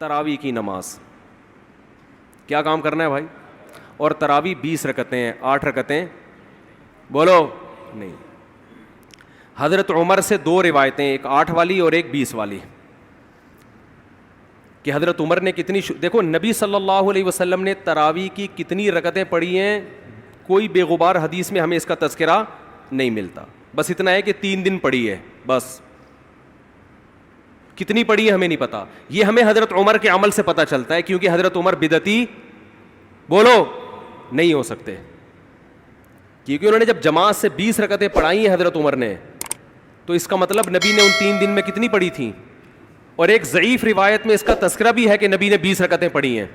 تراویح کی نماز کیا کام کرنا ہے بھائی؟ اور تراویح 20 رکعتیں ہیں, 8 رکعتیں بولو نہیں. حضرت عمر سے 2 روایتیں, ایک 8 والی اور ایک 20 والی, کہ حضرت عمر نے کتنی دیکھو نبی صلی اللہ علیہ وسلم نے تراویح کی کتنی رکعتیں پڑھی ہیں, کوئی بے غبار حدیث میں ہمیں اس کا تذکرہ نہیں ملتا. بس اتنا ہے کہ 3 دن پڑھی ہے, بس کتنی پڑھی ہے ہمیں نہیں پتا. یہ ہمیں حضرت عمر کے عمل سے پتہ چلتا ہے, کیونکہ حضرت عمر بدعتی بولو نہیں ہو سکتے, کیونکہ انہوں نے جب جماعت سے 20 رکعتیں پڑھائی ہیں حضرت عمر نے, تو اس کا مطلب نبی نے ان 3 دن میں کتنی پڑھی تھیں. اور ایک ضعیف روایت میں اس کا تذکرہ بھی ہے کہ نبی نے 20 رکعتیں پڑھی ہیں.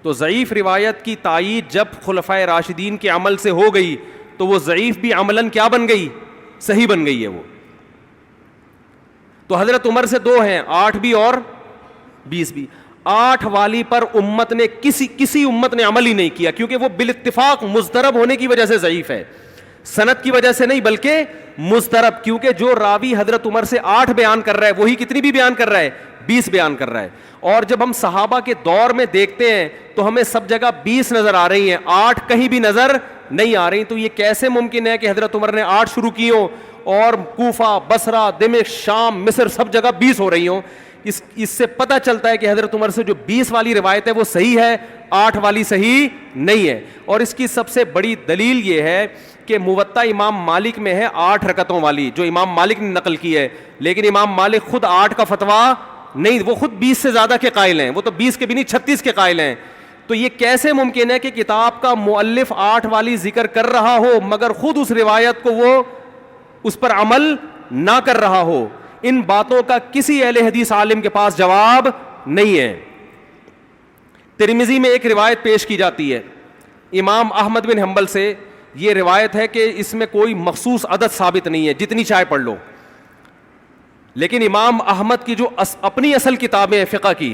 تو ضعیف روایت کی تائید جب خلفائے راشدین کے عمل سے ہو گئی تو وہ ضعیف بھی عملاً کیا بن گئی, صحیح بن گئی ہے وہ. تو حضرت عمر سے 2 ہیں, 8 بھی اور 20 بھی. 8 والی پر امت نے کسی امت نے عمل ہی نہیں کیا, کیونکہ وہ بالاتفاق مضطرب ہونے کی وجہ سے ضعیف ہے, سند کی وجہ سے نہیں بلکہ مضطرب, کیونکہ جو راوی حضرت عمر سے 8 بیان کر رہا ہے وہی کتنی بھی بیان کر رہا ہے, 20 بیان کر رہا ہے. اور جب ہم صحابہ کے دور میں دیکھتے ہیں تو ہمیں سب جگہ 20 نظر آ رہی ہیں, 8 کہیں بھی نظر نہیں آ رہی. تو یہ کیسے ممکن ہے کہ حضرت عمر نے 8 شروع کی ہوں اور کوفہ, بصرہ, دمشق, شام, مصر سب جگہ 20 ہو رہی ہوں؟ اس سے پتہ چلتا ہے کہ حضرت عمر سے جو 20 والی روایت ہے وہ صحیح ہے, 8 والی صحیح نہیں ہے. اور اس کی سب سے بڑی دلیل یہ ہے کہ موطا امام مالک میں ہے 8 رکعتوں والی, جو امام مالک نے نقل کی ہے, لیکن امام مالک خود 8 کا فتویٰ نہیں, وہ خود 20 سے زیادہ کے قائل ہیں, وہ تو 20 کے بھی نہیں 36 کے قائل ہیں. تو یہ کیسے ممکن ہے کہ کتاب کا مؤلف 8 والی ذکر کر رہا ہو مگر خود اس روایت کو وہ اس پر عمل نہ کر رہا ہو؟ ان باتوں کا کسی اہل حدیث عالم کے پاس جواب نہیں ہے. ترمذی میں ایک روایت پیش کی جاتی ہے امام احمد بن حنبل سے, یہ روایت ہے کہ اس میں کوئی مخصوص عدد ثابت نہیں ہے, جتنی چاہے پڑھ لو, لیکن امام احمد کی جو اپنی اصل کتابیں ہیں فقہ کی,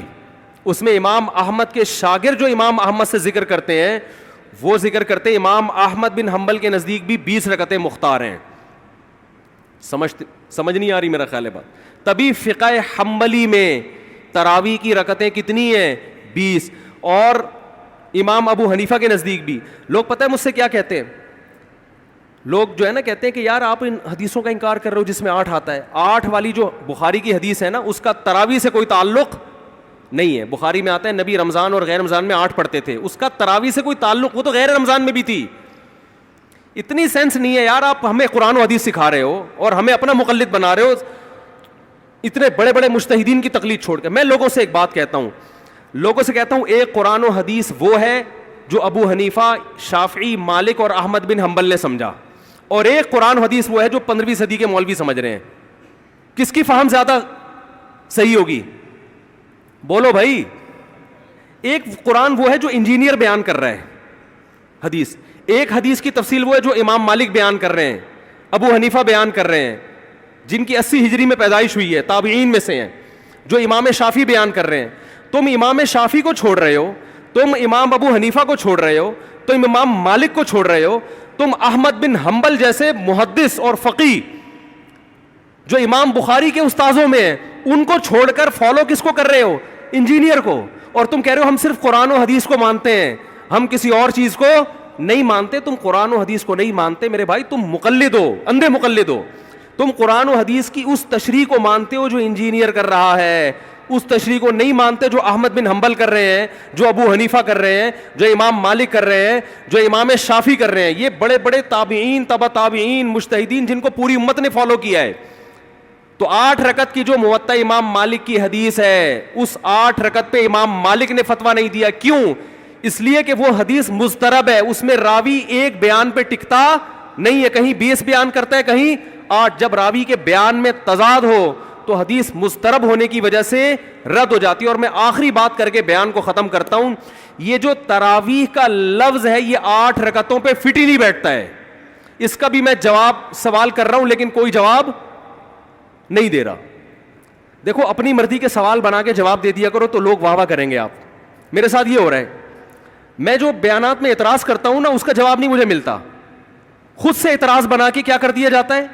اس میں امام احمد کے شاگرد جو امام احمد سے ذکر کرتے ہیں وہ ذکر کرتے ہیں امام احمد بن حنبل کے نزدیک بھی 20 رکعتیں مختار ہیں. سمجھ نہیں آ رہی میرا خیال ہے بات. تبھی فقہ حنبلی میں تراویح کی رکعتیں کتنی ہیں, 20. اور امام ابو حنیفہ کے نزدیک بھی. لوگ پتہ ہے مجھ سے کیا کہتے ہیں, لوگ جو ہے نا کہتے ہیں کہ یار آپ ان حدیثوں کا انکار کر رہے ہو جس میں 8 آتا ہے. 8 والی جو بخاری کی حدیث ہے نا اس کا تراویح سے کوئی تعلق نہیں ہے. بخاری میں آتا ہے نبی رمضان اور غیر رمضان میں 8 پڑھتے تھے, اس کا تراویح سے کوئی تعلق, وہ تو غیر رمضان میں بھی تھی. اتنی سینس نہیں ہے یار, آپ ہمیں قرآن و حدیث سکھا رہے ہو اور ہمیں اپنا مقلد بنا رہے ہو, اتنے بڑے بڑے مجتہدین کی تقلید چھوڑ کے. میں لوگوں سے ایک بات کہتا ہوں, ایک قرآن و حدیث وہ ہے جو ابو حنیفہ, شافعی, مالک اور احمد بن حنبل نے سمجھا, اور ایک قرآن و حدیث وہ ہے جو 15ویں صدی کے مولوی سمجھ رہے ہیں. کس کی فہم زیادہ صحیح ہوگی بولو بھائی؟ ایک قرآن وہ ہے جو انجینئر بیان کر رہا ہے حدیث, ایک حدیث کی تفصیل وہ ہے جو امام مالک بیان کر رہے ہیں, ابو حنیفہ بیان کر رہے ہیں جن کی 80 ہجری میں پیدائش ہوئی ہے, تابعین میں سے ہیں, جو امام شافعی بیان کر رہے ہیں. تم امام شافعی کو چھوڑ رہے ہو, تم امام ابو حنیفہ کو چھوڑ رہے ہو, تم امام مالک کو چھوڑ رہے ہو, تم احمد بن حنبل جیسے محدث اور فقی جو امام بخاری کے استاذوں میں ہیں ان کو چھوڑ کر فالو کس کو کر رہے ہو؟ انجینئر کو. اور تم کہہ رہے ہو ہم صرف قرآن و حدیث کو مانتے ہیں, ہم کسی اور چیز کو نہیں مانتے. تم قرآن و حدیث کو نہیں مانتے میرے بھائی, تم مقلد ہو, اندھے مقلد ہو. تم قرآن و حدیث کی اس تشریح کو مانتے ہو جو انجینئر کر رہا ہے, اس تشریح کو نہیں مانتے جو احمد بن حنبل کر رہے ہیں, جو ابو حنیفہ کر رہے ہیں, جو امام مالک کر رہے ہیں, جو امام شافعی کر رہے ہیں. یہ بڑے بڑے تابعین, تبع تابعین, مجتہدین جن کو پوری امت نے فالو کیا ہے. تو 8 رکعت کی جو موطا امام مالک کی حدیث ہے, اس 8 رکعت پہ امام مالک نے فتویٰ نہیں دیا. کیوں؟ اس لیے کہ وہ حدیث مضطرب ہے, اس میں راوی ایک بیان پہ ٹکتا نہیں ہے, کہیں 20 بیان کرتا ہے, کہیں 8. جب راوی کے بیان میں تضاد ہو تو حدیث مضطرب ہونے کی وجہ سے رد ہو جاتی ہے. اور میں آخری بات کر کے بیان کو ختم کرتا ہوں, یہ جو تراویح کا لفظ ہے یہ 8 رکعتوں پہ فٹ ہی نہیں بیٹھتا ہے. اس کا بھی میں جواب سوال کر رہا ہوں لیکن کوئی جواب نہیں دے رہا. دیکھو اپنی مرضی کے سوال بنا کے جواب دے دیا کرو تو لوگ واہ واہ کریں گے. آپ میرے ساتھ یہ ہو رہا ہے, میں جو بیانات میں اعتراض کرتا ہوں نا اس کا جواب نہیں مجھے ملتا, خود سے اعتراض بنا کے کیا کر دیا جاتا ہے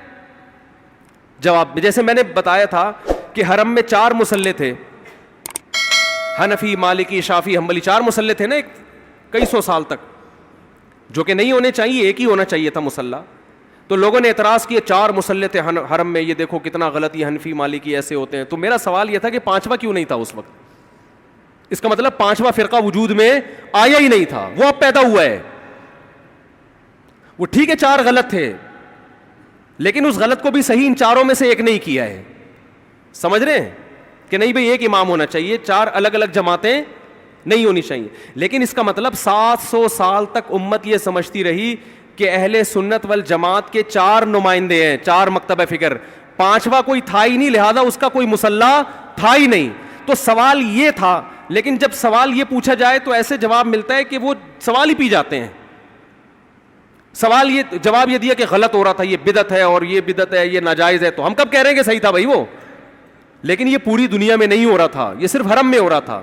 جواب. جیسے میں نے بتایا تھا کہ حرم میں 4 مصلے تھے, حنفی مالکی شافی حنبلی 4 مصلے تھے نا کئی سو سال تک, جو کہ نہیں ہونے چاہیے, ایک ہی ہونا چاہیے تھا مصلی. تو لوگوں نے اعتراض کیا 4 مصلے تھے حرم میں, یہ دیکھو کتنا غلط, یہ حنفی مالکی ایسے ہوتے ہیں. تو میرا سوال یہ تھا کہ 5واں کیوں نہیں تھا اس وقت؟ اس کا مطلب 5واں فرقہ وجود میں آیا ہی نہیں تھا, وہ اب پیدا ہوا ہے. وہ ٹھیک ہے 4 غلط تھے, لیکن اس غلط کو بھی صحیح ان 4 میں سے ایک نہیں کیا ہے. سمجھ رہے ہیں کہ نہیں بھئی ایک امام ہونا چاہیے, 4 الگ الگ جماعتیں نہیں ہونی چاہیے. لیکن اس کا مطلب 700 سال تک امت یہ سمجھتی رہی کہ اہل سنت والجماعت کے 4 نمائندے ہیں, 4 مکتب فکر, 5واں کوئی تھا ہی نہیں, لہذا اس کا کوئی مصلی تھا ہی نہیں. تو سوال یہ تھا, لیکن جب سوال یہ پوچھا جائے تو ایسے جواب ملتا ہے کہ وہ سوال ہی پی جاتے ہیں. سوال یہ جواب یہ دیا کہ غلط ہو رہا تھا, یہ بدعت ہے, اور یہ بدعت ہے, یہ ناجائز ہے. تو ہم کب کہہ رہے ہیں کہ صحیح تھا بھائی وہ, لیکن یہ پوری دنیا میں نہیں ہو رہا تھا, یہ صرف حرم میں ہو رہا تھا.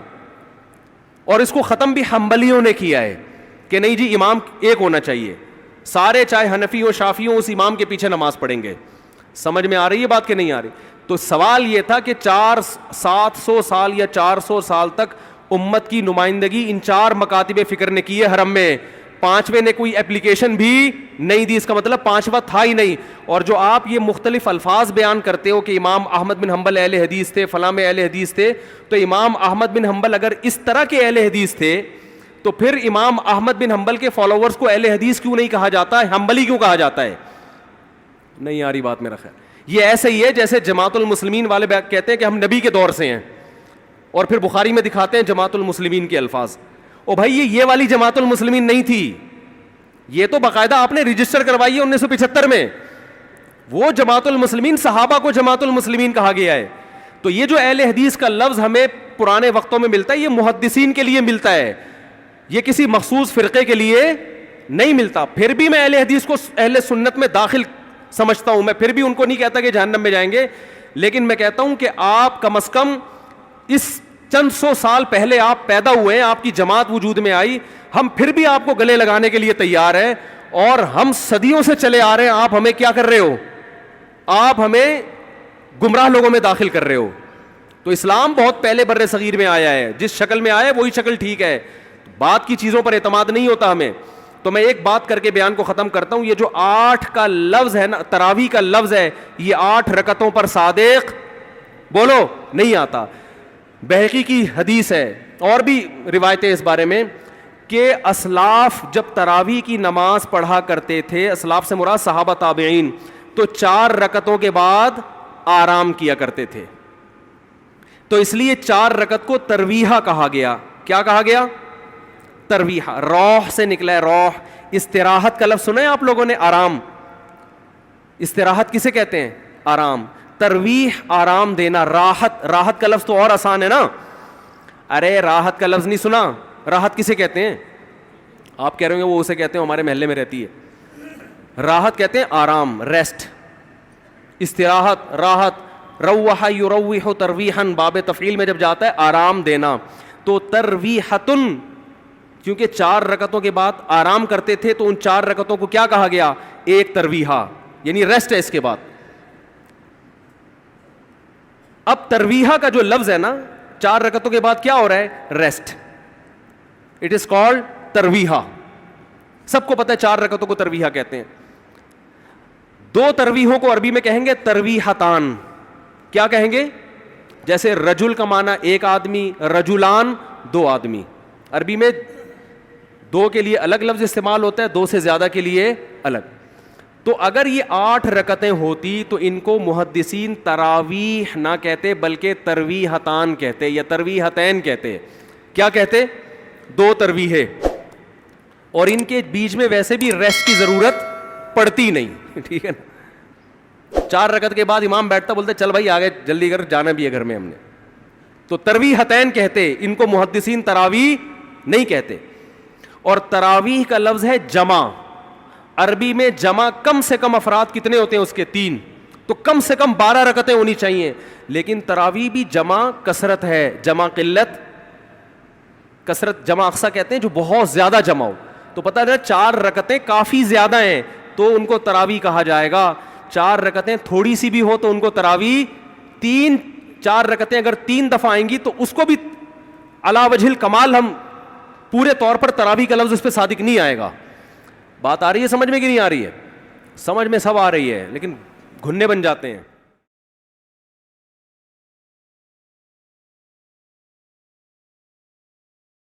اور اس کو ختم بھی حنبلیوں نے کیا ہے کہ نہیں جی امام ایک ہونا چاہیے, سارے چاہے حنفی ہو شافی ہو اس امام کے پیچھے نماز پڑھیں گے. سمجھ میں آ رہی ہے بات کہ نہیں آ رہی؟ تو سوال یہ تھا کہ 700 سال یا 400 سال تک امت کی نمائندگی ان 4 مکاتب فکر نے کی ہے حرم میں, 5ویں نے کوئی اپلیکیشن بھی نہیں دی. اس کا مطلب 5واں تھا ہی نہیں. اور جو آپ یہ مختلف الفاظ بیان کرتے ہو کہ امام احمد بن حنبل اہل حدیث تھے, فلاں میں اہل حدیث تھے, تو امام احمد بن حنبل اگر اس طرح کے اہل حدیث تھے تو پھر امام احمد بن حنبل کے فالوورز کو اہل حدیث کیوں نہیں کہا جاتا ہے, حنبلی کیوں کہا جاتا ہے؟ نہیں آ رہی بات میرا خیال. یہ ایسے ہی ہے جیسے جماعت المسلمین والے کہتے ہیں کہ ہم نبی کے دور سے ہیں, اور پھر بخاری میں دکھاتے ہیں جماعت المسلمین کے الفاظ. او بھائی یہ والی جماعت المسلمین نہیں تھی, یہ تو باقاعدہ آپ نے رجسٹر کروائی ہے 1975 میں. وہ جماعت المسلمین صحابہ کو جماعت المسلمین کہا گیا ہے. تو یہ جو اہل حدیث کا لفظ ہمیں پرانے وقتوں میں ملتا ہے, یہ محدثین کے لیے ملتا ہے, یہ کسی مخصوص فرقے کے لیے نہیں ملتا. پھر بھی میں اہل حدیث کو اہل سنت میں داخل سمجھتا ہوں, میں پھر بھی ان کو نہیں کہتا کہ جہنم میں جائیں گے, لیکن میں کہتا ہوں کہ آپ کم از کم اس چند 100 سال پہلے آپ پیدا ہوئے ہیں, آپ کی جماعت وجود میں آئی, ہم پھر بھی آپ کو گلے لگانے کے لیے تیار ہیں, اور ہم صدیوں سے چلے آ رہے ہیں. آپ ہمیں کیا کر رہے ہو؟ آپ ہمیں گمراہ لوگوں میں داخل کر رہے ہو. تو اسلام بہت پہلے بر صغیر میں آیا ہے, جس شکل میں آیا ہے وہی شکل ٹھیک ہے, بات کی چیزوں پر اعتماد نہیں ہوتا ہمیں. تو میں ایک بات کر کے بیان کو ختم کرتا ہوں. یہ جو 8 کا لفظ ہے نا, تراویح کا لفظ ہے, یہ 8 رکعتوں پر صادق بولو نہیں آتا. بہقی کی حدیث ہے, اور بھی روایتیں اس بارے میں, کہ اسلاف جب تراویح کی نماز پڑھا کرتے تھے, اسلاف سے مراد صحابہ تابعین, تو 4 رکعتوں کے بعد آرام کیا کرتے تھے. تو اس لیے 4 رکعت کو ترویحہ کہا گیا. کیا کہا گیا؟ ترویحہ. روح سے نکلا ہے, روح. استراحت کا لفظ سنا ہے آپ لوگوں نے, آرام. استراحت کسے کہتے ہیں؟ آرام. ترویح آرام دینا. راحت, راحت کا لفظ تو اور آسان ہے نا. ارے راحت کا لفظ نہیں سنا؟ راحت کسے کہتے ہیں؟ آپ کہہ رہے ہوں گے وہ اسے کہتے ہیں ہمارے محلے میں رہتی ہے. راحت کہتے ہیں آرام, ریسٹ. استراحت, راحت. روح یروح ترویحا, باب تفعیل میں جب جاتا ہے آرام دینا. تو ترویحتن, کیونکہ 4 رکعتوں کے بعد آرام کرتے تھے, تو ان 4 رکعتوں کو کیا کہا گیا؟ ایک ترویحہ, یعنی ریسٹ ہے اس کے بعد. اب ترویحہ کا جو لفظ ہے نا, 4 رکعتوں کے بعد کیا ہو رہا ہے؟ ریسٹ. اٹ از کالڈ ترویحہ. سب کو پتہ ہے 4 رکعتوں کو ترویحہ کہتے ہیں. 2 ترویحوں کو عربی میں کہیں گے ترویحتان. کیا کہیں گے؟ جیسے رجل کا معنی ایک آدمی, رجلان 2 آدمی. عربی میں 2 کے لیے الگ لفظ استعمال ہوتا ہے, 2 سے زیادہ کے لیے الگ. تو اگر یہ 8 رکعتیں ہوتی تو ان کو محدثین تراویح نہ کہتے بلکہ ترویحتان کہتے, یا ترویحتین کہتے. کیا کہتے؟ 2 ترویحیں. اور ان کے بیچ میں ویسے بھی ریسٹ کی ضرورت پڑتی نہیں, ٹھیک ہے نا. 4 رکعت کے بعد امام بیٹھتا, بولتے چل بھائی آگے جلدی کر, جانا بھی ہے گھر میں ہم نے. تو ترویحتین کہتے, ان کو محدثین تراویح نہیں کہتے. اور تراویح کا لفظ ہے جمع. عربی میں جمع کم سے کم افراد کتنے ہوتے ہیں اس کے؟ 3. تو کم سے کم 12 رکعتیں ہونی چاہیے. لیکن تراویح بھی جمع کثرت ہے, جمع قلت کثرت. جمع اقصا کہتے ہیں جو بہت زیادہ جمع ہو. تو پتہ ہے 4 رکعتیں کافی زیادہ ہیں تو ان کو تراویح کہا جائے گا. 4 رکعتیں تھوڑی سی بھی ہو تو ان کو تراویح. 4 رکعتیں اگر 3 دفعہ آئیں گی تو اس کو بھی علی وجہ الکمال ہم پورے طور پر تراویح کا لفظ اس پہ صادق نہیں آئے گا. بات آ رہی ہے سمجھ میں کہ نہیں آ رہی ہے؟ سمجھ میں سب آ رہی ہے لیکن گھننے بن جاتے ہیں.